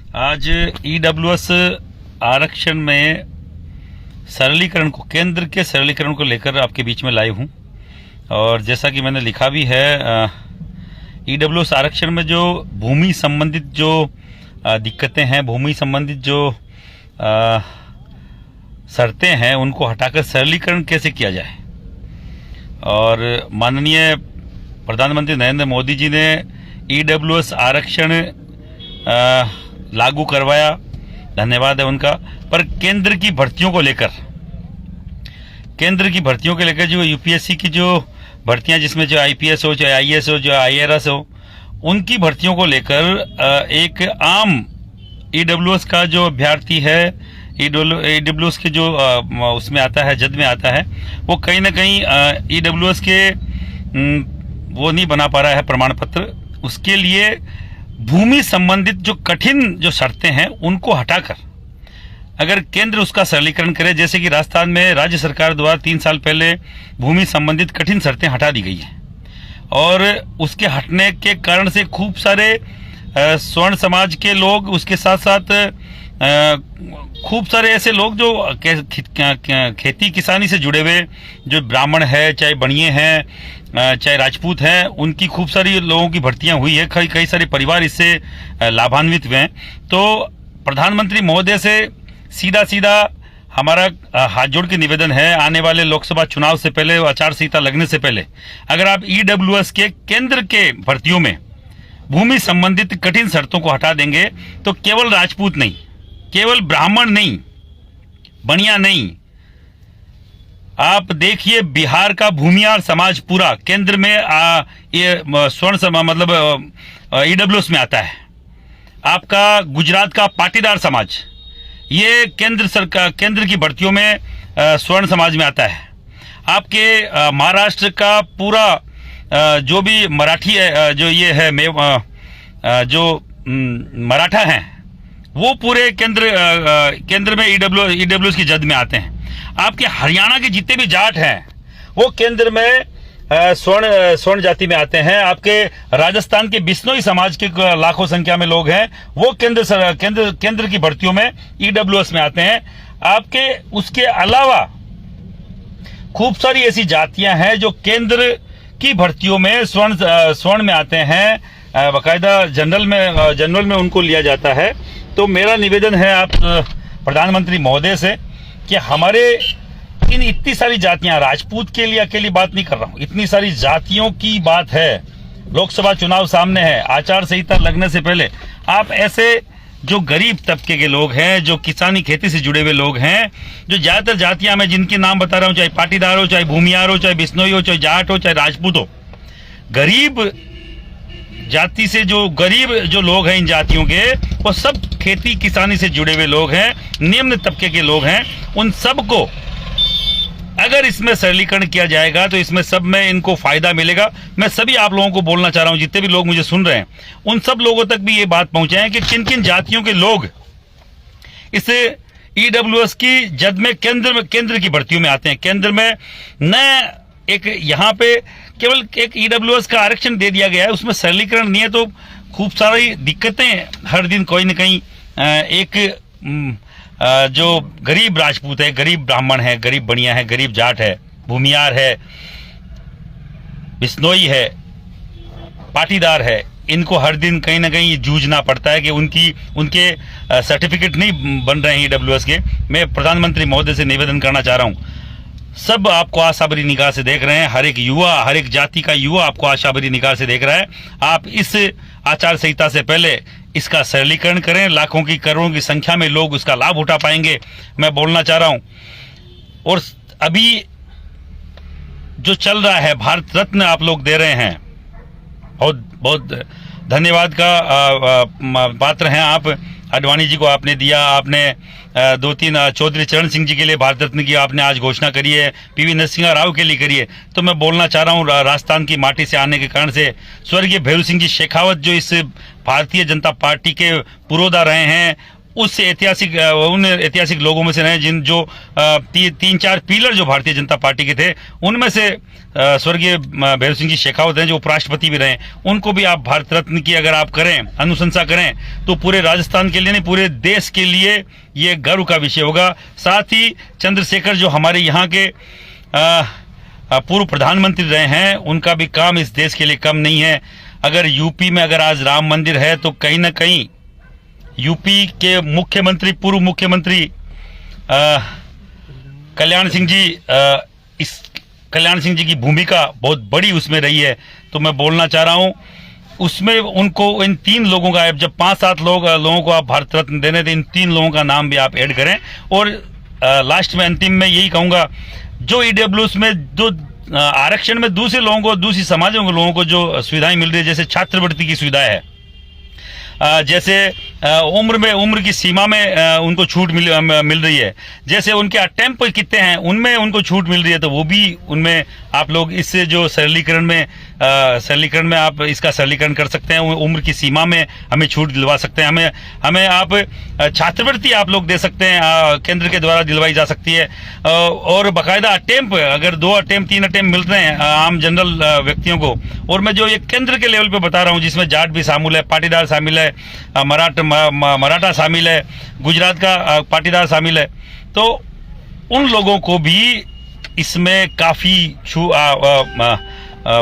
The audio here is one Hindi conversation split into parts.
आज ईडब्ल्यूएस आरक्षण में सरलीकरण को, केंद्र के सरलीकरण को लेकर आपके बीच में लाइव हूं। और जैसा कि मैंने लिखा भी है, ईडब्ल्यूएस आरक्षण में जो भूमि संबंधित जो दिक्कतें हैं, भूमि संबंधित जो शर्तें हैं, उनको हटाकर सरलीकरण कैसे किया जाए। और माननीय प्रधानमंत्री नरेंद्र मोदी जी ने ईडब्ल्यूएस आरक्षण लागू करवाया, धन्यवाद है उनका। पर केंद्र की भर्तियों को लेकर जो यूपीएससी की जो भर्तियां, जिसमें जो आईपीएस हो, चाहे आईएएस हो, जो आईआरएस हो, उनकी भर्तियों को लेकर एक आम ईडब्ल्यूएस का जो अभ्यर्थी है, ईडब्ल्यूएस के जो उसमें आता है, जद में आता है, वो कहीं ना कहीं ईडब्ल्यूएस के वो नहीं बना पा रहा है प्रमाण पत्र। उसके लिए भूमि संबंधित जो कठिन जो शर्तें हैं, उनको हटाकर अगर केंद्र उसका सरलीकरण करे, जैसे कि राजस्थान में राज्य सरकार द्वारा 3 साल पहले भूमि संबंधित कठिन शर्तें हटा दी गई हैं, और उसके हटने के कारण से खूब सारे स्वर्ण समाज के लोग, उसके साथ साथ खूब सारे ऐसे लोग जो खेती किसानी से जुड़े हुए, जो ब्राह्मण है, चाहे बनिए हैं, चाहे राजपूत हैं, उनकी खूब सारी लोगों की भर्तियां हुई है। कई सारे परिवार इससे लाभान्वित हुए हैं। तो प्रधानमंत्री महोदय से सीधा हमारा हाथ जोड़ के निवेदन है, आने वाले लोकसभा चुनाव से पहले, आचार संहिता लगने से पहले, अगर आप ईडब्ल्यूएस के केंद्र के भर्तियों में भूमि संबंधित कठिन शर्तों को हटा देंगे, तो केवल राजपूत नहीं, केवल ब्राह्मण नहीं, बनिया नहीं, आप देखिए बिहार का भूमियार समाज पूरा केंद्र में ये स्वर्ण मतलब ईडब्ल्यूएस में आता है। आपका गुजरात का पाटीदार समाज, ये केंद्र की भर्तियों में स्वर्ण समाज में आता है। आपके महाराष्ट्र का पूरा जो भी मराठी है, जो ये है जो मराठा हैं, वो पूरे केंद्र में ईडब्ल्यूएस की जद में आते हैं। आपके हरियाणा के जितने भी जाट हैं, वो केंद्र में स्वर्ण जाति में आते हैं। आपके राजस्थान के बिश्नोई समाज के लाखों संख्या में लोग हैं, वो केंद्र की भर्तियों में ईडब्ल्यूएस में आते हैं। आपके उसके अलावा खूब सारी ऐसी जातियां हैं जो केंद्र की भर्तियों में स्वर्ण में आते हैं, बाकायदा जनरल में उनको लिया जाता है। तो मेरा निवेदन है आप प्रधानमंत्री महोदय से कि हमारे इतनी सारी जातियां, राजपूत के लिए अकेली बात नहीं कर रहा हूं, इतनी सारी जातियों की बात है। लोकसभा चुनाव सामने है, आचार संहिता लगने से पहले आप ऐसे जो गरीब तबके के लोग हैं, जो किसानी खेती से जुड़े हुए लोग हैं, जो ज्यादातर जातियां मैं जिनके नाम बता रहा हूं, चाहे पाटीदार हो, चाहे भूमियार हो, चाहे बिश्नोई हो, चाहे जाट हो, चाहे राजपूत हो, गरीब जाति से जो गरीब जो लोग हैं, इन जातियों के, वो सब खेती किसानी से जुड़े हुए लोग हैं, निम्न तबके के लोग हैं। उन सबको अगर इसमें सरलीकरण किया जाएगा तो इसमें सब में इनको फायदा मिलेगा। मैं सभी आप लोगों को बोलना चाह रहा हूं, जितने भी लोग मुझे सुन रहे हैं, उन सब लोगों तक भी ये बात पहुंचाएं कि किन किन जातियों के लोग इस ईडब्ल्यूएस की जद में केंद्र की भर्तियों में आते हैं। केंद्र में न एक यहाँ पे केवल एक ईडब्ल्यूएस का आरक्षण दे दिया गया है, उसमें सरलीकरण नहीं है, तो खूब सारी दिक्कतें हर दिन कोई न कहीं जो गरीब राजपूत है, गरीब ब्राह्मण है, गरीब बनिया है, गरीब जाट है, भूमियार है, बिश्नोई है, पाटीदार है, इनको हर दिन कहीं ना कहीं जूझना पड़ता है कि उनके सर्टिफिकेट नहीं बन रहे हैं ईडब्ल्यूएस के। मैं प्रधानमंत्री महोदय से निवेदन करना चाह रहा हूं, सब आपको आशाभरी निगाह से देख रहे हैं, हर एक युवा, हर एक जाति का युवा आपको आशाभरी निगाह से देख रहा है। आप इस आचार संहिता से पहले इसका सरलीकरण करें, लाखों की करोड़ों की संख्या में लोग उसका लाभ उठा पाएंगे, मैं बोलना चाह रहा हूं। और अभी जो चल रहा है, भारत रत्न आप लोग दे रहे हैं, बहुत बहुत धन्यवाद का पात्र हैं आप। आडवाणी जी को आपने दिया, आपने 2-3 चौधरी चरण सिंह जी के लिए भारत रत्न की आपने आज घोषणा करी है, पीवी नरसिंह राव के लिए करी है। तो मैं बोलना चाह रहा हूँ, राजस्थान की माटी से आने के कारण से स्वर्गीय भैरू सिंह जी शेखावत, जो इस भारतीय जनता पार्टी के पुरोधा रहे हैं, उस ऐतिहासिक उन ऐतिहासिक लोगों में से रहे जिन जो तीन चार पिलर जो भारतीय जनता पार्टी के थे, उनमें से स्वर्गीय भैरव सिंह जी शेखावत हैं जो उपराष्ट्रपति भी रहे। उनको भी आप भारत रत्न की अगर आप करें, अनुशंसा करें, तो पूरे राजस्थान के लिए नहीं, पूरे देश के लिए ये गर्व का विषय होगा। साथ ही चंद्रशेखर जो हमारे यहाँ के पूर्व प्रधानमंत्री रहे हैं, उनका भी काम इस देश के लिए कम नहीं है। अगर यूपी में अगर आज राम मंदिर है तो कहीं ना कहीं यूपी के मुख्यमंत्री, पूर्व मुख्यमंत्री कल्याण सिंह जी, इस कल्याण सिंह जी की भूमिका बहुत बड़ी उसमें रही है। तो मैं बोलना चाह रहा हूं, उसमें उनको, इन 3 लोगों का, जब 5-7 लोगों को आप भारत रत्न देने थे, इन 3 लोगों का नाम भी आप ऐड करें। और लास्ट में, अंतिम में यही कहूंगा, जो ईडब्ल्यूएस में जो आरक्षण में दूसरे लोगों को, दूसरी समाजों के लोगों को जो सुविधाएं मिल रही है, जैसे छात्रवृत्ति की सुविधा है, जैसे उम्र की सीमा में उनको छूट मिल रही है, जैसे उनके अटेम्प्ट कितने हैं उनमें उनको छूट मिल रही है, तो वो भी उनमें आप लोग इससे जो सरलीकरण में आप इसका सरलीकरण कर सकते हैं। उम्र की सीमा में हमें छूट दिलवा सकते हैं, हमें आप छात्रवृत्ति आप लोग दे सकते हैं, केंद्र के द्वारा दिलवाई जा सकती है। और बाकायदा अटेम्प्ट, अगर 2 अटेम्प्ट 3 अटेम्प्ट मिल रहे हैं आम जनरल व्यक्तियों को, और मैं जो ये केंद्र के लेवल पे बता रहा हूँ, जिसमें जाट भी शामिल है, पाटीदार शामिल है, मराठा शामिल है, गुजरात का पाटीदार शामिल है, तो उन लोगों को भी इसमें काफी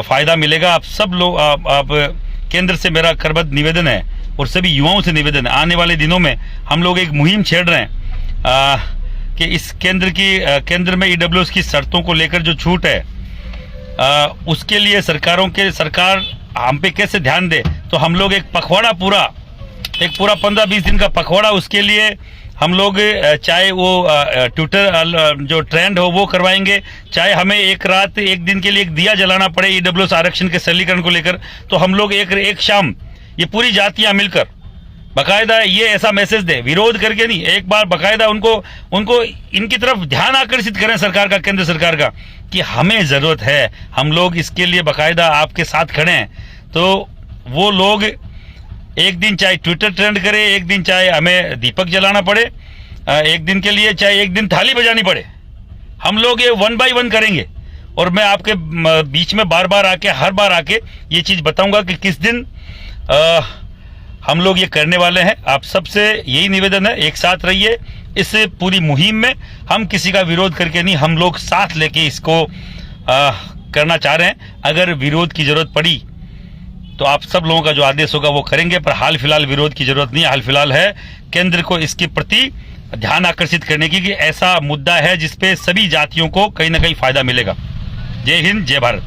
फायदा मिलेगा। आप सब लोग, आप केंद्र से मेरा करबद्ध निवेदन है और सभी युवाओं से निवेदन है, आने वाले दिनों में हम लोग एक मुहिम छेड़ रहे हैं कि इस केंद्र में ईडब्ल्यूएस की शर्तों को लेकर जो छूट है, उसके लिए सरकार हम पे कैसे ध्यान दे। तो हम लोग एक पखवाड़ा, एक पूरा 15-20 दिन का पखवाड़ा, उसके लिए हम लोग चाहे वो ट्विटर जो ट्रेंड हो वो करवाएंगे, चाहे हमें एक रात, एक दिन के लिए एक दिया जलाना पड़े ईडब्ल्यूएस आरक्षण के सरलीकरण को लेकर, तो हम लोग एक शाम ये पूरी जातियां मिलकर बाकायदा ये ऐसा मैसेज दे, विरोध करके नहीं, एक बार बाकायदा उनको इनकी तरफ ध्यान आकर्षित करें सरकार का, केंद्र सरकार का, कि हमें जरूरत है, हम लोग इसके लिए बाकायदा आपके साथ खड़े हैं। तो वो लोग एक दिन चाहे ट्विटर ट्रेंड करे, एक दिन चाहे हमें दीपक जलाना पड़े, एक दिन के लिए चाहे एक दिन थाली बजानी पड़े, हम लोग ये 1 by 1 करेंगे। और मैं आपके बीच में हर बार आके ये चीज बताऊंगा कि किस दिन हम लोग ये करने वाले हैं। आप सबसे यही निवेदन है, एक साथ रहिए इस पूरी मुहिम में। हम किसी का विरोध करके नहीं, हम लोग साथ लेके इसको करना चाह रहे हैं। अगर विरोध की जरूरत पड़ी तो आप सब लोगों का जो आदेश होगा वो करेंगे, पर हाल फिलहाल विरोध की जरूरत नहीं। हाल फिलहाल है केंद्र को इसके प्रति ध्यान आकर्षित करने की कि ऐसा मुद्दा है जिसपे सभी जातियों को कहीं ना कहीं फायदा मिलेगा। जय हिंद, जय भारत।